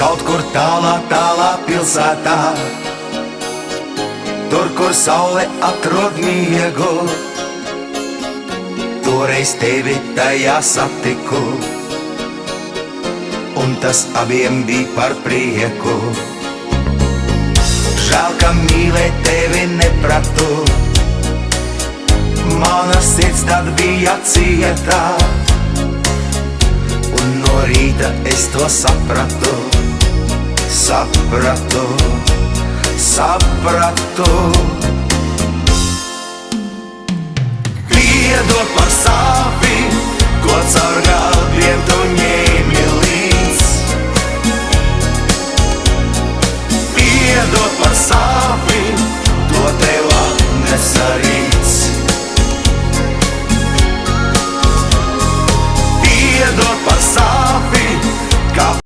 Kaut kur tālā, tālā pilsētā, tur, kur saule atrod miegu, toreiz tevi tajā satiku, un tas abiem bija par prieku. Žēl, ka mīlēt tevi nepratu, mana sirds tad bija cietā, un no rīta es to sapratu, sapratu. Piedod par sāpīm, ko caur gādiem tu ņem.